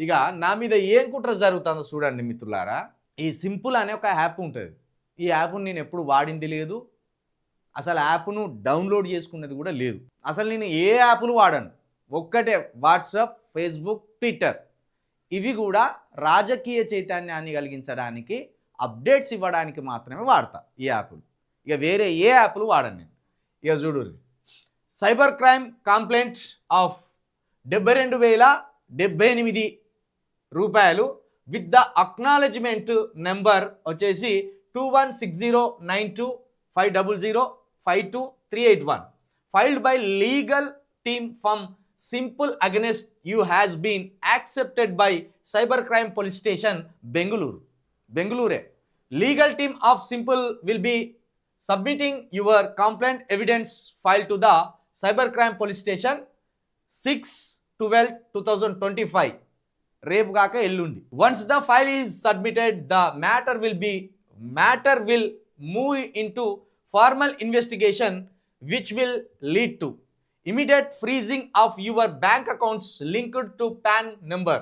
ఇక నా మీద ఏం కుట్ర జరుగుతుందో చూడండి మిత్రులారా. ఈ సింపుల్ అనే ఒక యాప్ ఉంటుంది. ఈ యాప్ను నేను ఎప్పుడు వాడింది లేదు, అసలు యాప్ను డౌన్లోడ్ చేసుకున్నది కూడా లేదు. అసలు నేను ఏ యాప్లు వాడను, ఒక్కటే వాట్సాప్, ఫేస్బుక్, ట్విట్టర్. ఇవి కూడా రాజకీయ చైతన్యాన్ని కలిగించడానికి, అప్డేట్స్ ఇవ్వడానికి మాత్రమే వాడతా ఈ యాప్లు. ఇక వేరే ఏ యాప్లు వాడను నేను. ఇక చూడు, సైబర్ క్రైమ్ కంప్లైంట్ ఆఫ్ 72,078 రూపాయలు విత్ ద అక్నాలెడ్జ్మెంట్ నెంబర్ వచ్చేసి 21609250052381 filed by legal team from simple against you has been accepted by cyber crime police station బెంగళూరే. Legal team of simple will be submitting your complaint evidence file to the cybercrime police station 6/12/2025 రేపు కాక ఎల్లుండి. Once the file is submitted, the matter will move into formal investigation which will lead to immediate freezing of your bank accounts linked to PAN number,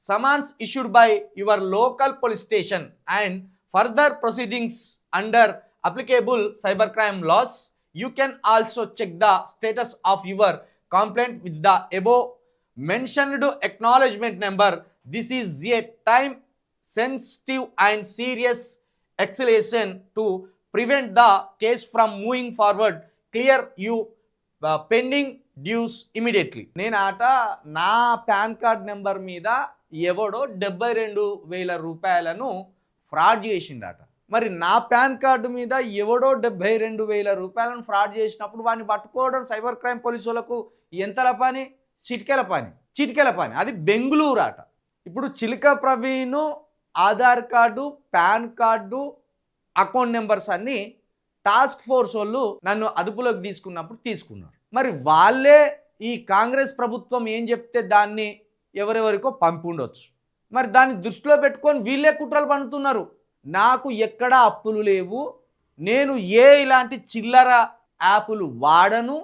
summons issued by your local police station, and further proceedings under applicable cybercrime laws. You can also check the status of your complaint with the above mentioned acknowledgement number. This is a time sensitive and serious escalation. To prevent the case from moving forward, clear you pending dues immediately. నేను నా pan card number మీద ఎవడో 72,000 రూపాయలను fraud చేసిండట. మరి నా pan card మీద ఎవడో 72,000 రూపాయలను ఫ్రాడ్ చేసినప్పుడు వాడిని పట్టుకోవడం సైబర్ క్రైమ్ పోలీసు వాళ్ళకు ఎంతల పని? చిటికెల పని. అది బెంగళూరు అట. ఇప్పుడు చిలుక Praveen Aadhaar card, pan card, account numbers అన్నీ టాస్క్ ఫోర్స్ వాళ్ళు నన్ను అదుపులోకి తీసుకున్నారు. మరి వాళ్ళే ఈ కాంగ్రెస్ ప్రభుత్వం ఏం చెప్తే దాన్ని ఎవరెవరికో పంపి ఉండొచ్చు. మరి దాన్ని దృష్టిలో పెట్టుకొని వీళ్ళే కుట్రలు పన్నుతున్నారు. నాకు ఎక్కడా అప్పులు లేవు, నేను ఇలాంటి చిల్లర యాప్లు వాడను,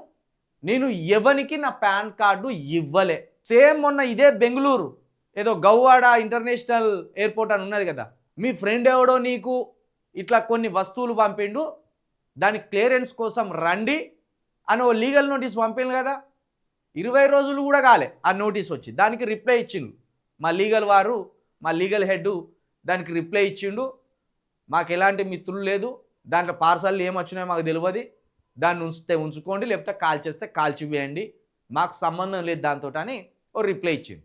నేను ఎవరికి నా పాన్ కార్డు ఇవ్వలే. సేమ్ మొన్న ఇదే బెంగళూరు ఏదో గౌవాడ ఇంటర్నేషనల్ ఎయిర్పోర్ట్ అని ఉన్నది కదా, మీ ఫ్రెండ్ ఎవడో నీకు ఇట్లా కొన్ని వస్తువులు పంపిండు, దాని క్లియరెన్స్ కోసం రండి అని ఓ లీగల్ నోటీస్ పంపిండు కదా. 20 రోజులు కూడా కాలే ఆ నోటీస్ వచ్చి, దానికి రిప్లై ఇచ్చిండు మా లీగల్ హెడ్. దానికి రిప్లై ఇచ్చిండు, మాకు ఎలాంటి మిత్రులు లేదు, దాంట్లో పార్సల్ ఏమొచ్చినాయో మాకు తెలియదు, దాన్ని ఉంచుకోండి, లేకపోతే కాల్ చేస్తే కాల్చివేయండి, మాకు సంబంధం లేదు దాంతో అని ఓ రిప్లై ఇచ్చిండు.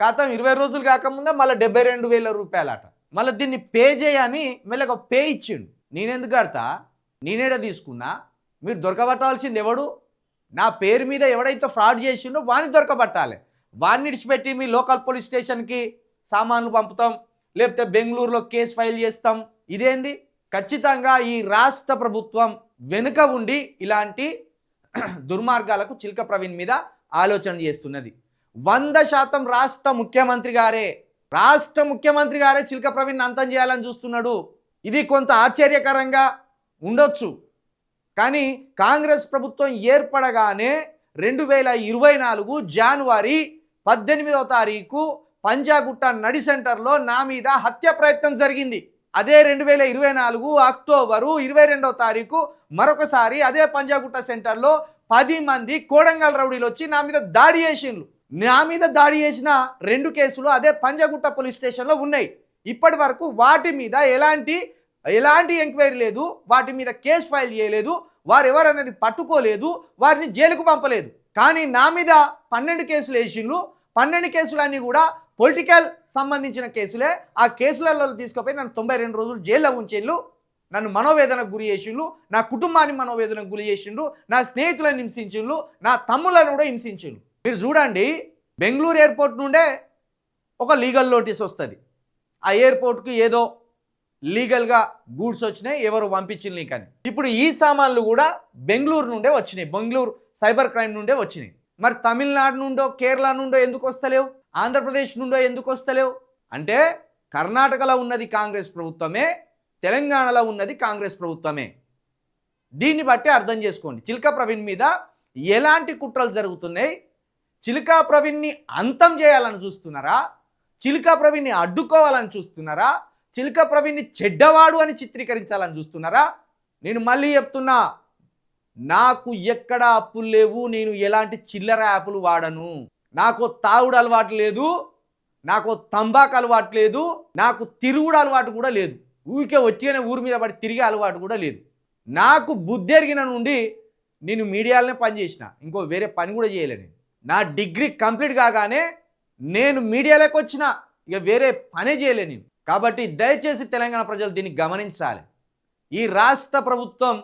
కాతం 20 రోజులు కాకముందే మళ్ళీ 72,000 రూపాయలట. మళ్ళీ దీన్ని పే చేయని మెల్లగా పే ఇచ్చిండు. నేనెందుకు కడతా? నేనేడ తీసుకున్నా? మీరు దొరకబట్టాల్సింది ఎవడు? నా పేరు మీద ఎవడైతే ఫ్రాడ్ చేసిండో వాడిని దొరకబట్టాలి. వాడిని విడిచిపెట్టి మీ లోకల్ పోలీస్ స్టేషన్కి సామాన్లు పంపుతాం, లేకపోతే బెంగళూరులో కేసు ఫైల్ చేస్తాం. ఇదేంది? ఖచ్చితంగా ఈ రాష్ట్ర ప్రభుత్వం వెనుక ఉండి ఇలాంటి దుర్మార్గాలకు చిలుక ప్రవీణ్ మీద ఆలోచన చేస్తున్నది. 100% రాష్ట్ర ముఖ్యమంత్రి గారే చిలుక ప్రవీణ్ అంతం చేయాలని చూస్తున్నాడు. ఇది కొంత ఆశ్చర్యకరంగా ఉండొచ్చు, కానీ కాంగ్రెస్ ప్రభుత్వం ఏర్పడగానే 2024 జనవరి 18వ తారీఖు పంజాగుట్ట నడి సెంటర్లో నా మీద హత్య ప్రయత్నం జరిగింది. అదే 2024 అక్టోబరు 22వ తారీఖు మరొకసారి అదే పంజాగుట్ట సెంటర్లో 10 మంది కోడంగల్ రౌడీలు వచ్చి నా మీద దాడి చేసిండ్రు. నా మీద దాడి చేసిన 2 కేసులు అదే పంజాగుట్ట పోలీస్ స్టేషన్లో ఉన్నాయి. ఇప్పటి వరకు వాటి మీద ఎలాంటి ఎంక్వైరీ లేదు, వాటి మీద కేసు ఫైల్ చేయలేదు, వారు ఎవరనేది పట్టుకోలేదు, వారిని జైలుకు పంపలేదు. కానీ నా మీద 12 కేసులు వేసిండ్రు. 12 కేసులన్నీ కూడా పొలిటికల్ సంబంధించిన కేసులే. ఆ కేసులలో తీసుకుపోయి నన్ను 92 రోజులు జైల్లో ఉంచేళ్ళు, నన్ను మనోవేదనకు గురి చేసిండ్రు, నా కుటుంబాన్ని మనోవేదనకు గురి చేసిండ్రు, నా స్నేహితులను హింసించిండ్రు, నా తమ్ములను కూడా హింసించిండ్రు. మీరు చూడండి, బెంగళూరు ఎయిర్పోర్ట్ నుండే ఒక లీగల్ నోటీస్ వస్తుంది. ఆ ఎయిర్పోర్ట్కి ఏదో లీగల్గా గూడ్స్ వచ్చినాయి, ఎవరు పంపించింది నీకని. ఇప్పుడు ఈ సామాన్లు కూడా బెంగళూరు నుండే వచ్చినాయి, బెంగళూరు సైబర్ క్రైమ్ నుండే వచ్చినాయి. మరి తమిళనాడు నుండో కేరళ నుండో ఎందుకు వస్తలేవు? ఆంధ్రప్రదేశ్ నుండో ఎందుకు వస్తలేవు? అంటే కర్ణాటకలో ఉన్నది కాంగ్రెస్ ప్రభుత్వమే, తెలంగాణలో ఉన్నది కాంగ్రెస్ ప్రభుత్వమే. దీన్ని బట్టి అర్థం చేసుకోండి చిలుక ప్రవీణ్ మీద ఎలాంటి కుట్రలు జరుగుతున్నాయి. చిలుక ప్రవీణ్ని అంతం చేయాలని చూస్తున్నారా, చిలుక ప్రవీణ్ని అడ్డుకోవాలని చూస్తున్నారా? చిలుక ప్రవీణ్ని చెడ్డవాడు అని చిత్రీకరించాలని చూస్తున్నారా? నేను మళ్ళీ చెప్తున్నా, నాకు ఎక్కడ అప్పులు లేవు, నేను ఎలాంటి చిల్లర యాప్లు వాడను, నాకు తాగుడు అలవాటు లేదు, నాకు తంబాకు అలవాటు లేదు, నాకు తిరుగుడు అలవాటు కూడా లేదు, ఊరికే వచ్చేనే ఊరి మీద పడి తిరిగే అలవాటు కూడా లేదు. నాకు బుద్ధి ఎరిగిన నుండి నేను మీడియాలోనే పనిచేసిన, ఇంకో వేరే పని కూడా చేయలే. నేను నా డిగ్రీ కంప్లీట్ కాగానే నేను మీడియాలోకి వచ్చిన, ఇక వేరే పనే చేయలే నేను. కాబట్టి దయచేసి తెలంగాణ ప్రజలు దీన్ని గమనించాలి. ఈ రాష్ట్ర ప్రభుత్వం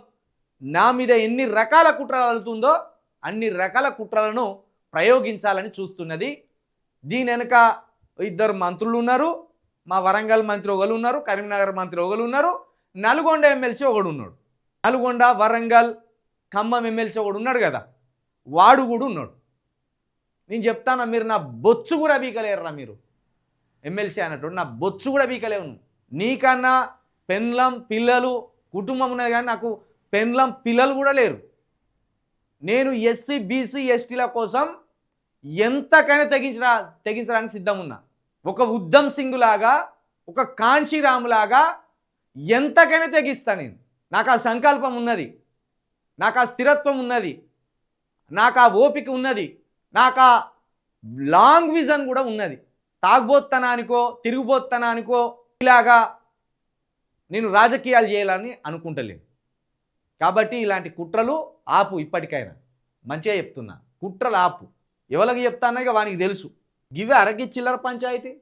నా మీద ఎన్ని రకాల కుట్రలు అల్లుతుందో అన్ని రకాల కుట్రలను ప్రయోగించాలని చూస్తున్నది. దీని వెనుక ఇద్దరు మంత్రులు ఉన్నారు. మా వరంగల్ మంత్రి ఒకరు ఉన్నారు, కరీంనగర్ మంత్రి ఒకరు ఉన్నారు, నల్గొండ ఎమ్మెల్సీ ఒకడు ఉన్నాడు. నల్గొండ, వరంగల్, ఖమ్మం ఎమ్మెల్సీ ఒకడు ఉన్నాడు కదా, వాడు కూడా ఉన్నాడు. నేను చెప్తాను, మీరు నా బొచ్చు కూడా బీకలేరురా. మీరు ఎమ్మెల్సీ అన్నట్టు నా బొచ్చు కూడా బీకలేవు. నీకన్నా పెన్లం పిల్లలు కుటుంబం ఉన్నది, కానీ నాకు పెన్లం పిల్లలు కూడా లేరు. నేను ఎస్సీ బీసీ ఎస్టీల కోసం ఎంతకైనా తెగించడానికి సిద్ధం ఉన్నా. ఒక ఉద్దమ్ సింగ్ లాగా, ఒక కాంశీరామ్ లాగా ఎంతకైనా తెగిస్తా నేను. నాకు ఆ సంకల్పం ఉన్నది, నాకు ఆ స్థిరత్వం ఉన్నది, నాకు ఆ ఓపిక ఉన్నది, నాకు ఆ లాంగ్ విజన్ కూడా ఉన్నది. తాగుబోత్తనానికో తిరిగిపోత్తనానికో ఇలాగా నేను రాజకీయాలు చేయాలని అనుకుంటలేను. కాబట్టి ఇలాంటి కుట్రలు ఆపు. ఇప్పటికైనా మంచిగా చెప్తున్నా, కుట్రలు ఆపు. ఎవరికి చెప్తానో ఇక వానికి తెలుసు. గివే అరగి చిల్లర పంచాయతీ.